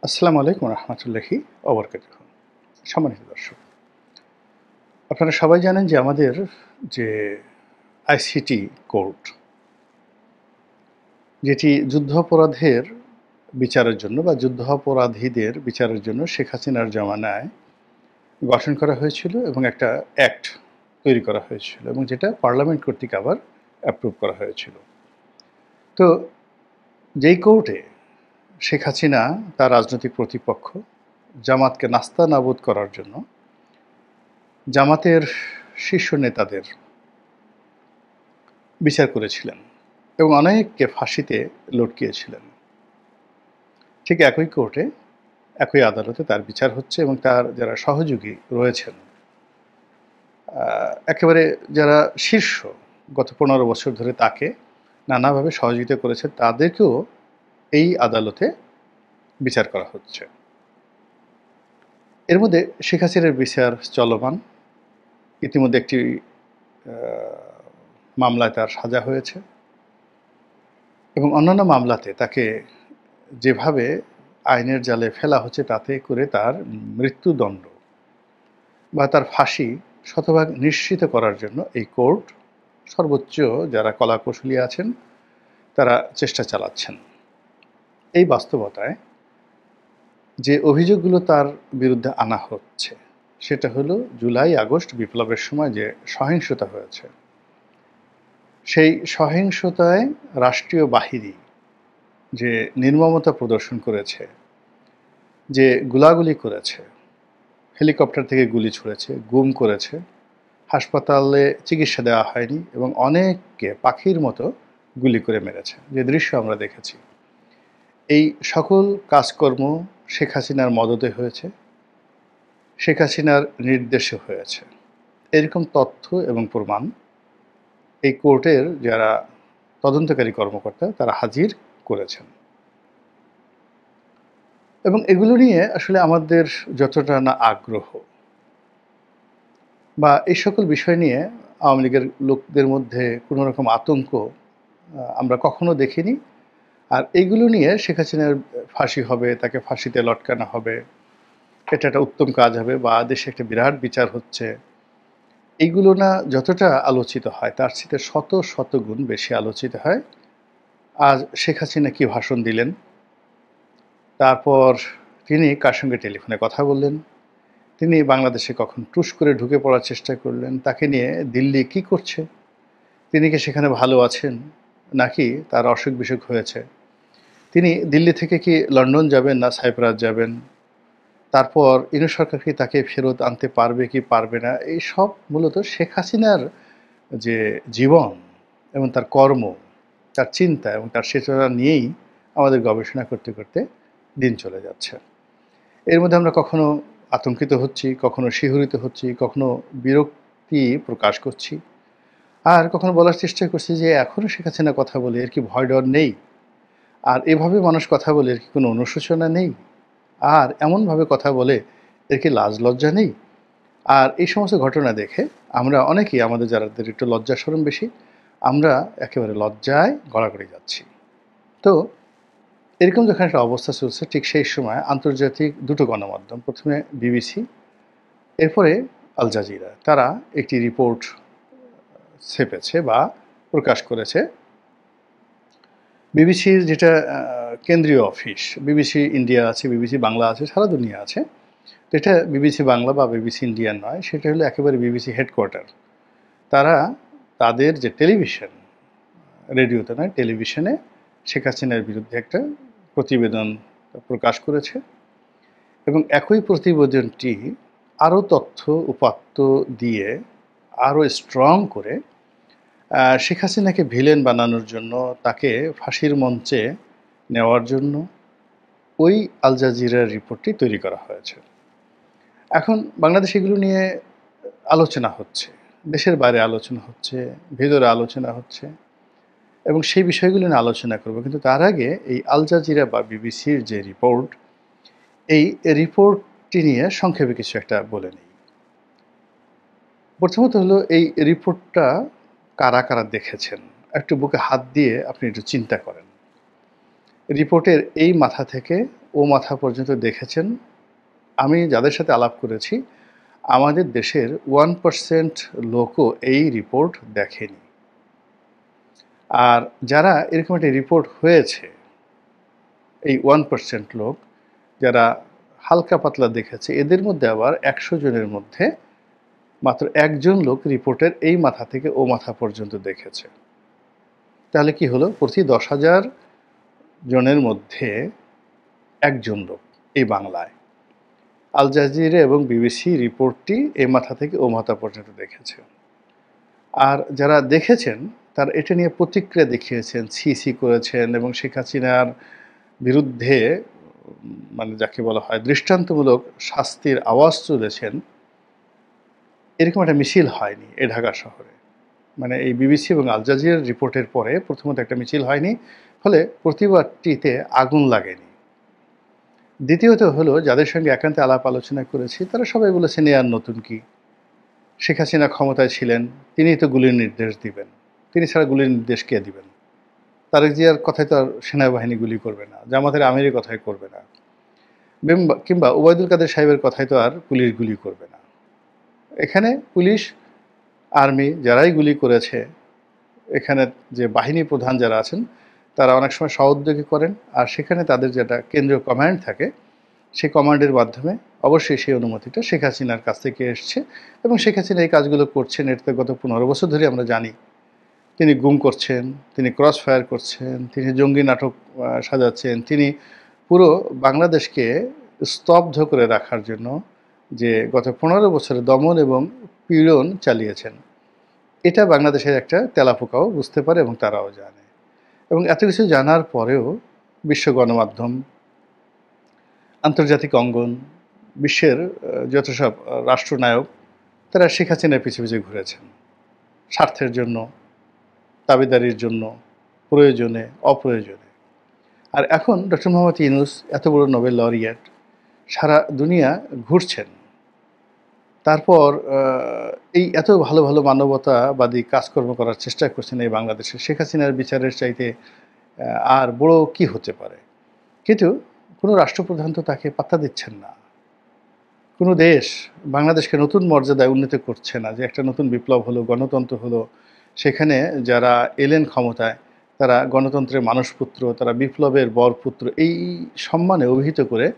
আসসালামু আলাইকুম রহমতুল্লাহি ওবরকাতুহু। সম্মানিত দর্শক, আপনারা সবাই জানেন যে আমাদের যে আইসিটি কোর্ট, যেটি যুদ্ধাপরাধের বিচারের জন্য বা যুদ্ধাপরাধীদের বিচারের জন্য শেখ হাসিনার জমানায় গঠন করা হয়েছিল এবং একটা অ্যাক্ট তৈরি করা হয়েছিল এবং যেটা পার্লামেন্ট কর্তৃক আবার অ্যাপ্রুভ করা হয়েছিল। তো যেই কোর্টে শেখ হাসিনা তার রাজনৈতিক প্রতিপক্ষ জামাতকে নাস্তানাবুদ করার জন্য জামাতের শীর্ষ নেতাদের বিচার করেছিলেন এবং অনেককে ফাঁসিতে লটকিয়েছিলেন, ঠিক একই কোর্টে একই আদালতে তার বিচার হচ্ছে এবং তার যারা সহযোগী রয়েছেন, একেবারে যারা শীর্ষ গত ১৫ বছর ধরে তাকে নানাভাবে সহযোগিতা করেছে তাদেরকেও এই আদালতে বিচার করা হচ্ছে। এর মধ্যে শেখ হাসিনার বিচার চলমান। ইতিমধ্যে একটি মামলায় তার সাজা হয়েছে এবং অন্যান্য মামলাতে তাকে যেভাবে আইনের জালে ফেলা হচ্ছে তাতে করে তার মৃত্যুদণ্ড বা তার ফাঁসি শতভাগ নিশ্চিত করার জন্য এই কোর্ট সর্বোচ্চ যারা কলাকৌশলী আছেন তারা চেষ্টা চালাচ্ছেন। এই বাস্তবতায় যে অভিযোগগুলো তার বিরুদ্ধে আনা হচ্ছে সেটা হলো জুলাই আগস্ট বিপ্লবের সময় যে সহিংসতা হয়েছে, সেই সহিংসতায় রাষ্ট্রীয় বাহিনী যে নির্মমতা প্রদর্শন করেছে, যে গুলাগুলি করেছে, হেলিকপ্টার থেকে গুলি ছুঁড়েছে, গুম করেছে, হাসপাতালে চিকিৎসা দেওয়া হয়নি এবং অনেককে পাখির মতো গুলি করে মেরেছে, যে দৃশ্য আমরা দেখেছি। এই সকল কাজকর্ম শেখ হাসিনার মদতে হয়েছে, শেখ হাসিনার নির্দেশে হয়েছে। এরকম তথ্য এবং প্রমাণ এই কোর্টের যারা তদন্তকারী কর্মকর্তা তারা হাজির করেছেন এবং এগুলো নিয়ে আসলে আমাদের যতটা না আগ্রহ বা এই সকল বিষয় নিয়ে আওয়ামী লীগের লোকদের মধ্যে কোনো রকম আতঙ্ক আমরা কখনো দেখিনি। আর এইগুলো নিয়ে শেখ হাসিনার ফাঁসি হবে, তাকে ফাঁসিতে লটকানো হবে, এটা একটা উত্তম কাজ হবে বা দেশে একটা বিরাট বিচার হচ্ছে, এইগুলো না যতটা আলোচিত হয় তার চেয়ে শত শত গুণ বেশি আলোচিত হয় আজ শেখ হাসিনা কী ভাষণ দিলেন, তারপর তিনি কার সঙ্গে টেলিফোনে কথা বললেন, তিনি বাংলাদেশে কখন টুস করে ঢুকে পড়ার চেষ্টা করলেন, তাকে নিয়ে দিল্লি কি করছে, তিনি কি সেখানে ভালো আছেন নাকি তার অসুখ বিসুখ হয়েছে, তিনি দিল্লি থেকে কি লন্ডন যাবেন না সাইপ্রাস যাবেন, তারপর ইউনূস সরকার কি তাকে ফেরত আনতে পারবে কি পারবে না, এই সব মূলত শেখ হাসিনার যে জীবন এবং তার কর্ম, তার চিন্তা এবং তার চেতনা নিয়েই আমাদের গবেষণা করতে করতে দিন চলে যাচ্ছে। এর মধ্যে আমরা কখনো আতঙ্কিত হচ্ছি, কখনো শিহরিত হচ্ছি, কখনো বিরক্তি প্রকাশ করছি, আর কখনো বলার চেষ্টা করছি যে এখনও শেখ হাসিনা কথা বলে এর কি ভয় ডর নেই, আর এভাবে মানুষ কথা বলে এর কি কোনো অনুশোচনা নেই, আর এমনভাবে কথা বলে এর কি লাজ লজ্জা নেই। আর এই সমস্ত ঘটনা দেখে আমরা অনেকেই, আমাদের যাদের একটু লজ্জা শরম বেশি, আমরা একেবারে লজ্জায় গড়াগড়ি যাচ্ছি। তো এরকম যখন একটা অবস্থা চলছে ঠিক সেই সময় আন্তর্জাতিক দুটো গণমাধ্যম, প্রথমে বিবিসি, এরপরে আল জাজিরা, তারা একটি রিপোর্ট ছেপেছে বা প্রকাশ করেছে। বিবিসির যেটা কেন্দ্রীয় অফিস, বিবিসি ইন্ডিয়া আছে, বিবিসি বাংলা আছে, সারা দুনিয়া আছে, তো এটা বিবিসি বাংলা বা বিবিসি ইন্ডিয়া নয়, সেটা হলো একেবারে বিবিসি হেডকোয়ার্টার। তারা তাদের যে টেলিভিশন, রেডিওতে নয়, টেলিভিশনে শেখ হাসিনার বিরুদ্ধে একটা প্রতিবেদন প্রকাশ করেছে এবং একই প্রতিবেদনটি আরও তথ্য উপাত্ত দিয়ে আরও স্ট্রং করে শেখ হাসিনাকে ভিলেন বানানোর জন্য, তাকে ফাঁসির মঞ্চে নেওয়ার জন্য ওই আল জাজিরার রিপোর্টটি তৈরি করা হয়েছে। এখন বাংলাদেশ এগুলো নিয়ে আলোচনা হচ্ছে, দেশের বাইরে আলোচনা হচ্ছে, ভেতরে আলোচনা হচ্ছে এবং সেই বিষয়গুলো নিয়ে আলোচনা করব। কিন্তু তার আগে এই আল জাজিরা বা বিবিসির যে রিপোর্ট, এই রিপোর্টটি নিয়ে সংক্ষেপে কিছু একটা বলে নিই। প্রথমত হলো এই রিপোর্টটা কারা কারা দেখেছেন একটু বুকে হাত দিয়ে আপনি একটু চিন্তা করেন। রিপোর্টের এই মাথা থেকে ও মাথা পর্যন্ত দেখেছেন। আমি যাদের সাথে আলাপ করেছি, আমাদের দেশের 1% লোকও এই রিপোর্ট দেখেনি। আর যারা এরকম একটা রিপোর্ট হয়েছে, এই 1% লোক যারা হালকা পাতলা দেখেছে, এদের মধ্যে আবার 100 জনের মধ্যে মাত্র একজন লোক রিপোর্টের এই মাথা থেকে ও মাথা পর্যন্ত দেখেছে। তাহলে কি হলো? প্রতি 10,000 জনের মধ্যে একজন লোক এই বাংলায় আল জাজিরা এবং বিবিসি রিপোর্টটি এই মাথা থেকে ও মাথা পর্যন্ত দেখেছে। আর যারা দেখেছেন তারা এটা নিয়ে প্রতিক্রিয়া দেখিয়েছেন, ছি করেছেন এবং শেখ হাসিনার বিরুদ্ধে মানে যাকে বলা হয় দৃষ্টান্তমূলক শাস্তির আওয়াজ তুলেছেন। এরকম একটা মিছিল হয়নি এই ঢাকা শহরে। মানে এই বিবিসি এবং আল জাজিরার রিপোর্টের পরে প্রথমত একটা মিছিল হয়নি, ফলে প্রতিবাদটিতে আগুন লাগেনি। দ্বিতীয়ত হলো, যাদের সঙ্গে একান্তে আলাপ আলোচনা করেছি তারা সবাই বলেছেন এ আর নতুন কি, শেখ হাসিনা ক্ষমতায় ছিলেন, তিনিই তো গুলির নির্দেশ দিবেন, তিনি ছাড়া গুলির নির্দেশ কে দিবেন? তারেক জিয়ার কথায় তো আর সেনাবাহিনী গুলি করবে না, জামাতের আমিরের কথাই করবে না, কিংবা ওবায়দুল কাদের সাহেবের কথায় তো আর পুলিশ গুলি করবে না। এখানে পুলিশ, আর্মি যারাই গুলি করেছে, এখানে যে বাহিনী প্রধান যারা আছেন তারা অনেক সময় সহোদ্যোগী করেন, আর সেখানে তাদের যেটা কেন্দ্রীয় কমান্ড থাকে, সেই কমান্ডের মাধ্যমে অবশ্যই সেই অনুমতিটা শেখ হাসিনার কাছ থেকে এসছে এবং শেখ হাসিনা এই কাজগুলো করছেন। এটাতে গত 15 বছর ধরে আমরা জানি তিনি গুম করছেন, তিনি ক্রস ফায়ার করছেন, তিনি জঙ্গি নাটক সাজাচ্ছেন, তিনি পুরো বাংলাদেশকে স্তব্ধ করে রাখার জন্য যে গত 15 বছরে দমন এবং পীড়ন চালিয়েছেন, এটা বাংলাদেশের একটা তেলাপোকাও বুঝতে পারে এবং তারাও জানে। এবং এত কিছু জানার পরেও বিশ্ব গণমাধ্যম, আন্তর্জাতিক অঙ্গন, বিশ্বের যত সব রাষ্ট্রনায়ক, তারা শেখ হাসিনার পিছু পিছু ঘুরেছেন স্বার্থের জন্য, দাবিদারির জন্য, প্রয়োজনে অপ্রয়োজনে। আর এখন ডক্টর মোহাম্মদ ইউনূস এত বড় নোবেল লরিয়েট, সারা দুনিয়া ঘুরছেন। তারপর এই এত ভালো ভালো মানবতাবাদী কাজকর্ম করার চেষ্টা করছেন এই বাংলাদেশে, শেখ হাসিনার বিচারের চাইতে আর বড় কি হতে পারে? কিন্তু কোনো রাষ্ট্রপ্রধান তো তাকে পাত্তা দিচ্ছেন না। কোনো দেশ বাংলাদেশকে নতুন মর্যাদায় উন্নীত করছে না, যে একটা নতুন বিপ্লব হলো, গণতন্ত্র হলো, সেখানে যারা এলেন ক্ষমতায় তারা গণতন্ত্রের মানুষপুত্র, তারা বিপ্লবের বরপুত্র, এই সম্মানে অভিহিত করে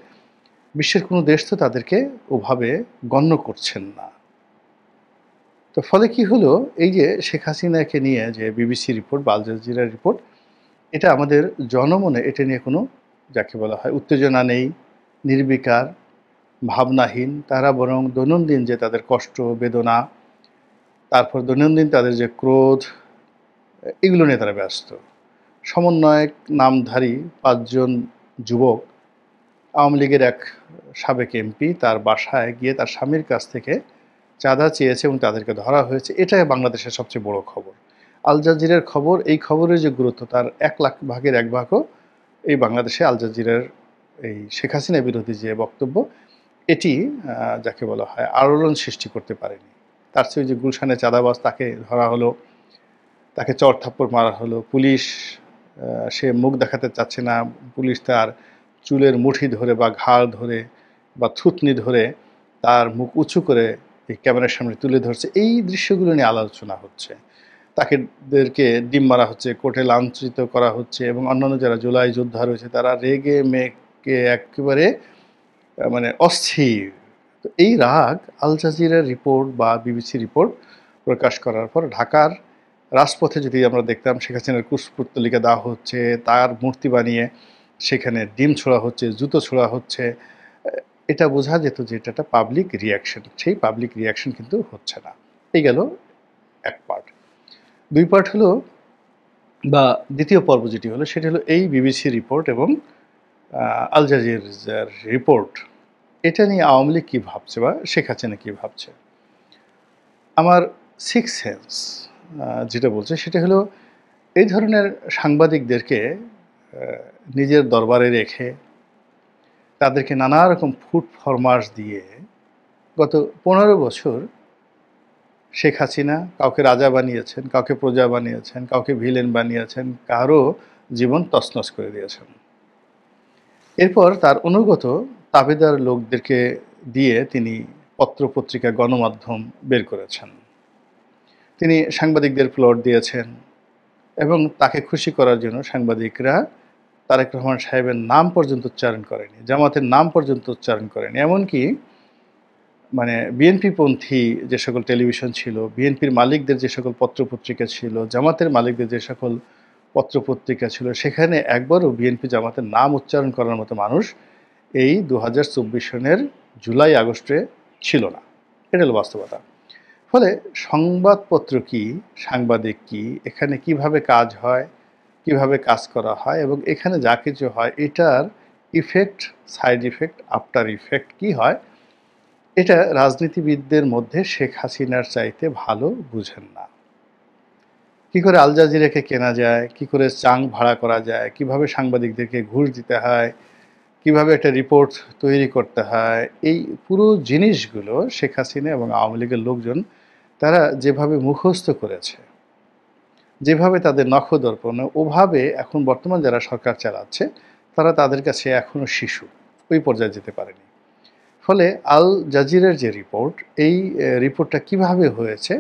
বিশ্বের কোনো দেশ তো তাদেরকে ওভাবে গণ্য করছেন না। তো ফলে কি হলো, এই যে শেখ হাসিনাকে নিয়ে যে বিবিসি রিপোর্ট বা আল জাজিরার রিপোর্ট, এটা আমাদের জনমনে এটা নিয়ে কোনো যাকে বলা হয় উত্তেজনা নেই, নির্বিকার, ভাবনাহীন। তারা বরং দৈনন্দিন যে তাদের কষ্ট বেদনা, তারপর দৈনন্দিন তাদের যে ক্রোধ, এগুলো নিয়ে তারা ব্যস্ত। সমন্বয়ক নামধারী 5 জন যুবক, আওয়ামী লীগের এক সাবেক এমপি, তার বাসায় গিয়ে তার স্বামীর কাছ থেকে চাঁদা চেয়েছে এবং তাদেরকে ধরা হয়েছে। এটাই বাংলাদেশের সবচেয়ে বড় খবর। আল জাজিরার খবর, এই খবরের যে গুরুত্ব, তার 1 লাখ ভাগের 1 ভাগও এই বাংলাদেশে আল জাজিরার এই শেখ হাসিনা বিরোধী যে বক্তব্য, এটি যাকে বলা হয় আলোড়ন সৃষ্টি করতে পারেনি। তার চেয়ে যে গুলশানে চাঁদাবাজ, তাকে ধরা হলো, তাকে চর থাপ্পড় মারা হলো, পুলিশ সে মুখ দেখাতে চাচ্ছে না, পুলিশ তার চুলের মুঠি ধরে বা ঘাড় ধরে বা থুতনি ধরে তার মুখ উঁচু করে এই ক্যামেরার সামনে তুলে ধরছে। এই দৃশ্যগুলো নিয়ে আলোচনা হচ্ছে। তাদেরকে ডিম মারা হচ্ছে, কোর্টে লাঞ্ছিত করা হচ্ছে এবং অন্যান্য যারা জুলাই যোদ্ধা রয়েছে তারা রেগে মেগে একেবারে মানে অস্থির। তো এই রাগ আল জাজিরার রিপোর্ট বা বিবিসি রিপোর্ট প্রকাশ করার পর ঢাকার রাজপথে যদি আমরা দেখতাম শেখ হাসিনার কুশপুত্তলিকা দেওয়া হচ্ছে, তার মূর্তি বানিয়ে সেখানে ডিম ছোড়া হচ্ছে, জুতো ছোড়া হচ্ছে, এটা বোঝা যেত যে এটা একটা পাবলিক রিয়াকশন। সেই পাবলিক রিয়াকশন কিন্তু হচ্ছে না। এই গেল এক পার্ট। 2 পার্ট হলো, বা দ্বিতীয় পর্ব যেটি হলো সেটি হলো এই বিবিসি রিপোর্ট এবং আল জাজিরার রিপোর্ট। এটা নিয়ে আওয়ামী লীগ কী ভাবছে বা শেখ হাসিনা কী ভাবছে। আমার সিক্স সেন্স যেটা বলছে সেটা হলো, এই ধরনের সাংবাদিকদেরকে নিজের দরবারে রেখে তাদেরকে নানা রকম ফুড ফরমাশ দিয়ে গত 15 বছর শেখ হাসিনা কাউকে রাজা বানিয়েছেন, কাউকে প্রজা বানিয়েছেন, কাউকে ভিলেন বানিয়েছেন, কারো জীবন তছনছ করে দিয়েছেন। এরপর তার অনুগত তাবেদার লোকদেরকে দিয়ে তিনি পত্র-পত্রিকা, গণমাধ্যম বের করেছেন। তিনি সাংবাদিকদের প্লট দিয়েছেন এবং তাকে খুশি করার জন্য সাংবাদিকরা তারেক রহমান সাহেবের নাম পর্যন্ত উচ্চারণ করেনি, জামাতের নাম পর্যন্ত উচ্চারণ করেনি। এমনকি মানে বিএনপিপন্থী যে সকল টেলিভিশন ছিল, বিএনপির মালিকদের যে সকল পত্র-পত্রিকা ছিল, জামাতের মালিকদের যে সকল পত্র-পত্রিকা ছিল, সেখানে একবারও বিএনপি জামাতের নাম উচ্চারণ করার মতো মানুষ এই ২০২৪ সনের জুলাই আগস্টে ছিল না। এটা হলো বাস্তবতা। ফলে সংবাদপত্র কি, সাংবাদিক কি, এখানে কিভাবে কাজ হয়, কিভাবে কাজ করা হয় এবং এখানে যা কিছু হয় এটার effect, side effect, after effect কি হয়, এটা রাজনীতিবিদদের মধ্যে শেখ হাসিনার চাইতে ভালো বুঝেন না। কি করে আল জাজিরাকে কেনা যায়, কি করে চাং ভাড়া করা যায়, কিভাবে সাংবাদিকদেরকে ঘুষ দিতে হয়, কিভাবে একটা রিপোর্ট তৈরি করতে হয়, এই পুরো জিনিসগুলো শেখ হাসিনা এবং আওয়ামী লীগের লোকজন তারা যেভাবে মুখস্থ করেছে, যেভাবে তাদের নখদর্পণে, ওভাবে এখন বর্তমান যারা সরকার চালাচ্ছে তারা তাদের কাছে এখনও শিশু, ওই পর্যায়ে যেতে পারেনি। ফলে আল জাজিরার যে রিপোর্ট, এই রিপোর্টটা কিভাবে হয়েছে,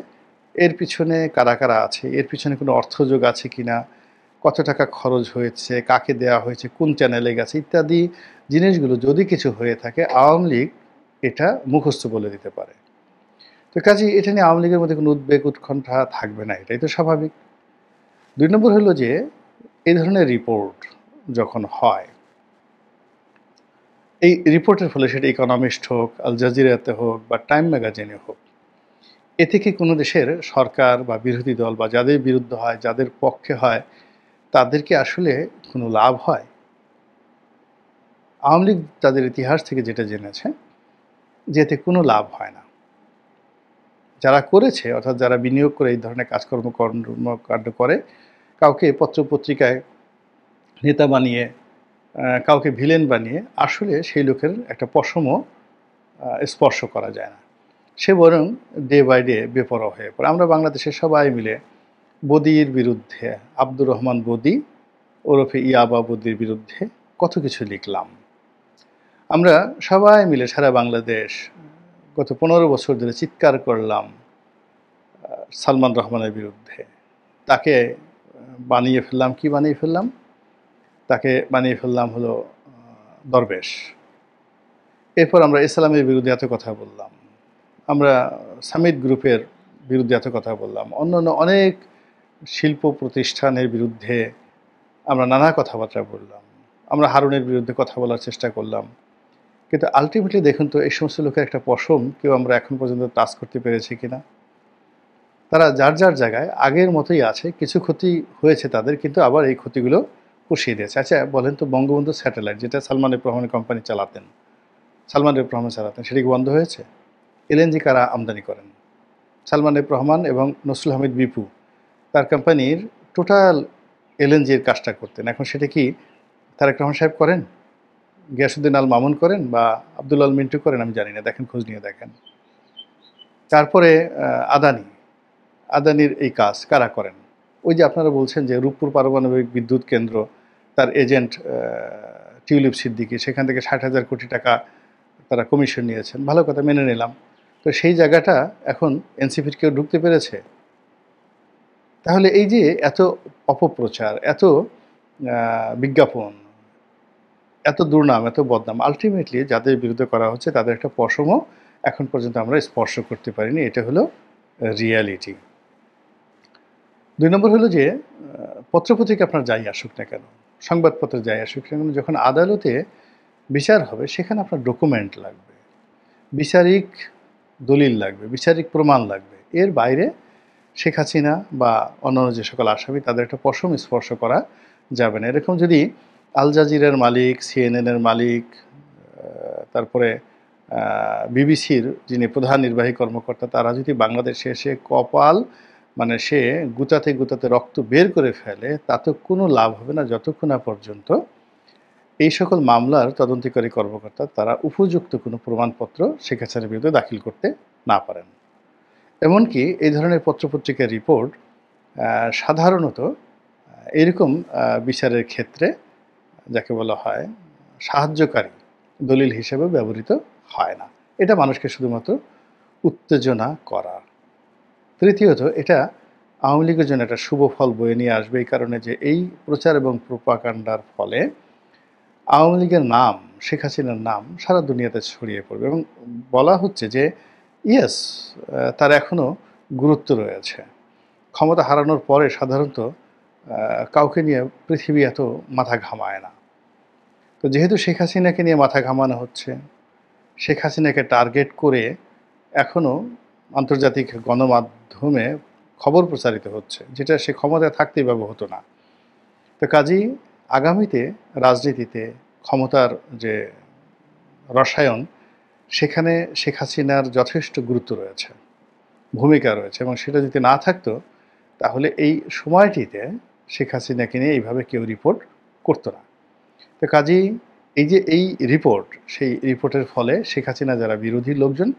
এর পিছনে কারা কারা আছে, এর পিছনে কোনো অর্থযোগ আছে কিনা, কত টাকা খরচ হয়েছে, কাকে দেওয়া হয়েছে, কোন চ্যানেলে গেছে ইত্যাদি জিনিসগুলো যদি কিছু হয়ে থাকে আওয়ামী লীগ এটা মুখস্থ বলে দিতে পারে। তো কাজেই এটা নিয়ে আওয়ামী লীগের মধ্যে কোনো উদ্বেগ উৎকণ্ঠা থাকবে না, এটাই তো স্বাভাবিক। ২ নম্বর হলো যে এই ধরনের রিপোর্ট যখন হয়, এই রিপোর্টের ফলে সেটা ইকোনমিস্ট হোক, আল জাজিরাতে হোক বা টাইম ম্যাগাজিনে হোক, এতে কি কোনো দেশের সরকার বা বিরোধী দল বা যাদের বিরুদ্ধে হয়, যাদের পক্ষে হয়, তাদেরকে আসলে কোনো লাভ হয়? আওয়ামী লীগ তাদের ইতিহাস থেকে যেটা জেনেছে যে এতে কোনো লাভ হয় না। যারা করেছে, অর্থাৎ যারা বিনিয়োগ করে এই ধরনের কর্মকাণ্ড করে, কাউকে পত্রপত্রিকায় নেতা বানিয়ে, কাউকে ভিলেন বানিয়ে আসলে সেই লোকের একটা পশমও স্পর্শ করা যায় না। সে বরং ডে বাই ডে বেপরোয়া হয়ে পড়ে। আমরা বাংলাদেশের সবাই মিলে বদির বিরুদ্ধে, আব্দুর রহমান বদি ওরফে ইয়াবা বদির বিরুদ্ধে কত কিছু লিখলাম। আমরা সবাই মিলে সারা বাংলাদেশ গত ১৫ বছর ধরে চিৎকার করলাম সালমান রহমানের বিরুদ্ধে। তাকে বানিয়ে ফেললাম, কি বানিয়ে ফেললাম? তাকে বানিয়ে ফেললাম হলো দরবেশ। এরপর আমরা ইসলামের বিরুদ্ধে এত কথা বললাম, আমরা সামিট গ্রুপের বিরুদ্ধে এত কথা বললাম, অন্যান্য অনেক শিল্প প্রতিষ্ঠানের বিরুদ্ধে আমরা নানা কথাবার্তা বললাম, আমরা হারুনের বিরুদ্ধে কথা বলার চেষ্টা করলাম। কিন্তু আলটিমেটলি দেখুন তো এই সমস্ত লোকের একটা পশম কেউ আমরা এখন পর্যন্ত টাচ করতে পেরেছি কিনা? তারা যার যার জায়গায় আগের মতোই আছে, কিছু ক্ষতি হয়েছে তাদের, কিন্তু আবার এই ক্ষতিগুলো পুষিয়ে দিয়েছে। আচ্ছা বলেন তো, বঙ্গবন্ধু স্যাটেলাইট যেটা সালমান এফ রহমানের কোম্পানি চালাতেন, সালমান এফ রহমান চালাতেন, সেটা কি বন্ধ হয়েছে? এলএনজি কারা আমদানি করেন? সালমান এফ রহমান এবং নসরুল হামিদ বিপু তার কোম্পানির টোটাল এলএনজির কাজটা করতেন। এখন সেটা কি তারেক রহমান সাহেব করেন, গিয়াসউদ্দিন আল মামুন করেন বা আব্দুল আল মিন্টু করেন? আমি জানি না, দেখেন, খোঁজ নিয়ে দেখেন। তারপরে আদানির এই কাজ কারা করেন? ওই যে আপনারা বলছেন যে রূপপুর পারমাণবিক বিদ্যুৎ কেন্দ্র, তার এজেন্ট টিউলিপ সিদ্দিকী, সেখান থেকে ৬০,০০০ কোটি টাকা তারা কমিশন নিয়েছেন, ভালো কথা, মেনে নিলাম। তো সেই জায়গাটা এখন এনসিপির কেউ ঢুকতে পেরেছে? তাহলে এই যে এত অপপ্রচার, এত বিজ্ঞাপন, এত দুর্নাম, এত বদনাম, আলটিমেটলি যাদের বিরুদ্ধে করা হচ্ছে তাদের একটা পশমও এখন পর্যন্ত আমরা স্পর্শ করতে পারিনি। এটা হলো রিয়ালিটি। ২ নম্বর হলো যে পত্রপত্রিকা আপনার যাই আসুক না কেন, সংবাদপত্র যাই আসুক না কেন, যখন আদালতে বিচার হবে সেখানে আপনার ডকুমেন্ট লাগবে, বিচারিক দলিল লাগবে, বিচারিক প্রমাণ লাগবে। এর বাইরে শেখ হাসিনা বা অন্যান্য যে সকল আসামি তাদের একটা পশম স্পর্শ করা যাবে না। এরকম যদি আল জাজিরার মালিক, সিএনএনের মালিক, তারপরে বিবিসির যিনি প্রধান নির্বাহী কর্মকর্তা, তারা যদি বাংলাদেশে এসে কপাল, মানে সে গুতাতে গুতাতে রক্ত বের করে ফেলে, তাতে কোনো লাভ হবে না যতক্ষণ না পর্যন্ত এই সকল মামলার তদন্তকারী কর্মকর্তা তারা উপযুক্ত কোনো প্রমাণপত্র শেখ হাসিনার বিরুদ্ধে দাখিল করতে না পারেন। এমনকি এই ধরনের পত্রপত্রিকার রিপোর্ট সাধারণত এরকম বিচারের ক্ষেত্রে, যাকে বলা হয় সাহায্যকারী দলিল হিসেবে ব্যবহৃত হয় না। এটা মানুষকে শুধুমাত্র উত্তেজনা করা। তৃতীয়ত, এটা আওয়ামী লীগের জন্য একটা শুভ ফল বয়ে নিয়ে আসবে এই কারণে যে এই প্রচার এবং প্রোপাগান্ডার ফলে আওয়ামী লীগের নাম, শেখ হাসিনার নাম সারা দুনিয়াতে ছড়িয়ে পড়বে এবং বলা হচ্ছে যে ইয়েস, তার এখনও গুরুত্ব রয়েছে। ক্ষমতা হারানোর পরে সাধারণত কাউকে নিয়ে পৃথিবী এত মাথা ঘামায় না। তো যেহেতু শেখ হাসিনাকে নিয়ে মাথা ঘামানো হচ্ছে, শেখ হাসিনাকে টার্গেট করে এখনও আন্তর্জাতিক গণমাধ্যমে খবর প্রচারিত হচ্ছে, যেটা সে ক্ষমতায় থাকতেই ব্যবহৃত না। তো কাজেই আগামীতে রাজনীতিতে ক্ষমতার যে রসায়ন, সেখানে শেখ হাসিনার যথেষ্ট গুরুত্ব রয়েছে, ভূমিকা রয়েছে, এবং সেটা যদি না থাকতো তাহলে এই সময়টিতে শেখ হাসিনাকে নিয়ে এইভাবে কেউ রিপোর্ট করতো না। তো কাজেই এই যে এই রিপোর্ট, সেই রিপোর্টের ফলে শেখ হাসিনা যারা বিরোধী লোকজন,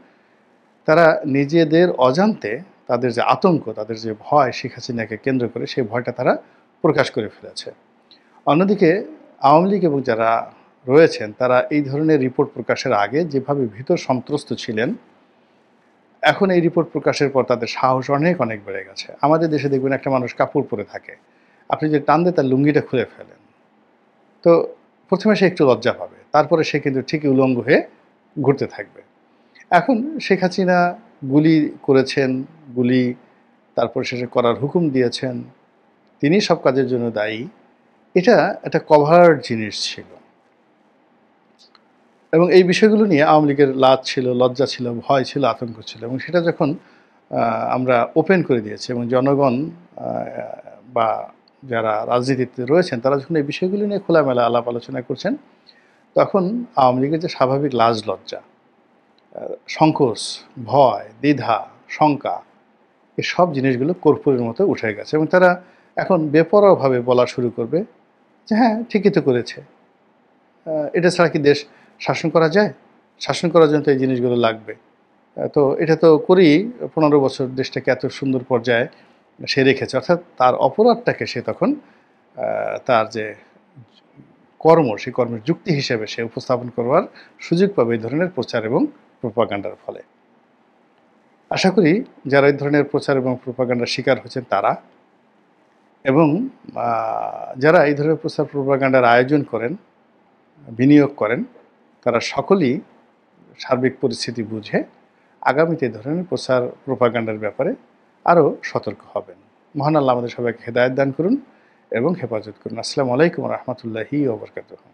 তারা নিজেদের অজান্তে তাদের যে আতঙ্ক, তাদের যে ভয় শেখ হাসিনাকে কেন্দ্র করে, সেই ভয়টা তারা প্রকাশ করে ফেলেছে। অন্যদিকে আওয়ামী লীগ এবং যারা রয়েছেন তারা এই ধরনের রিপোর্ট প্রকাশের আগে যেভাবে ভীত সন্ত্রস্ত ছিলেন, এখন এই রিপোর্ট প্রকাশের পর তাদের সাহস অনেক অনেক বেড়ে গেছে। আমাদের দেশে দেখবেন একটা মানুষ কাপড় পরে থাকে, আপনি যে টান দিয়ে তার লুঙ্গিটা খুলে ফেলেন, তো প্রথমে সে একটু লজ্জা পাবে, তারপরে সে কিন্তু ঠিকই উলঙ্গ হয়ে ঘুরতে থাকবে। এখন শেখ হাসিনা গুলি করেছেন, গুলি তারপর শেষে করার হুকুম দিয়েছেন, তিনি সব কাজের জন্য দায়ী। এটা একটা কভার জিনিস ছিল এবং এই বিষয়গুলো নিয়ে আওয়ামী লীগের লাজ ছিল, লজ্জা ছিল, ভয় ছিল, আতঙ্ক ছিল, এবং সেটা যখন আমরা ওপেন করে দিয়েছি এবং জনগণ বা যারা রাজনীতিতে রয়েছেন তারা যখন এই বিষয়গুলো নিয়ে খোলামেলা আলাপ আলোচনা করছেন, তখন আওয়ামী লীগের যে স্বাভাবিক লাজ লজ্জা, সংকোচ, ভয়, দ্বিধা, শঙ্কা, এই সব জিনিসগুলো কর্পূরের মতো উঠে গেছে এবং তারা এখন বেপরোয়াভাবে বলা শুরু করবে যে হ্যাঁ, ঠিকই তো করেছে, এটা ছাড়া কি দেশ শাসন করা যায়? শাসন করার জন্য তো এই জিনিসগুলো লাগবে। তো এটা তো করেই ১৫ বছর দেশটাকে এত সুন্দর পর্যায়ে সে রেখেছে। অর্থাৎ তার অপরাধটাকে সে তখন তার যে কর্ম, সেই কর্মের যুক্তি হিসেবে সে উপস্থাপন করবার সুযোগ পাবে এই ধরনের প্রচার এবং প্রোপাগান্ডার ফলে। আশা করি যারা এই ধরনের প্রচার এবং প্রোপাগান্ডার শিকার হচ্ছেন তারা, এবং যারা এই ধরনের প্রচার প্রোপাগান্ডার আয়োজন করেন, বিনিয়োগ করেন, তারা সকলেই সার্বিক পরিস্থিতি বুঝে আগামীতে এই ধরনের প্রচার প্রোপাগান্ডার ব্যাপারে আরও সতর্ক হবেন। মহান আল্লাহ আমাদের সবাইকে হেদায়েত দান করুন এবং হেফাজত করুন। আসসালামু আলাইকুম ওয়া রাহমাতুল্লাহি ওয়া বারাকাতুহু।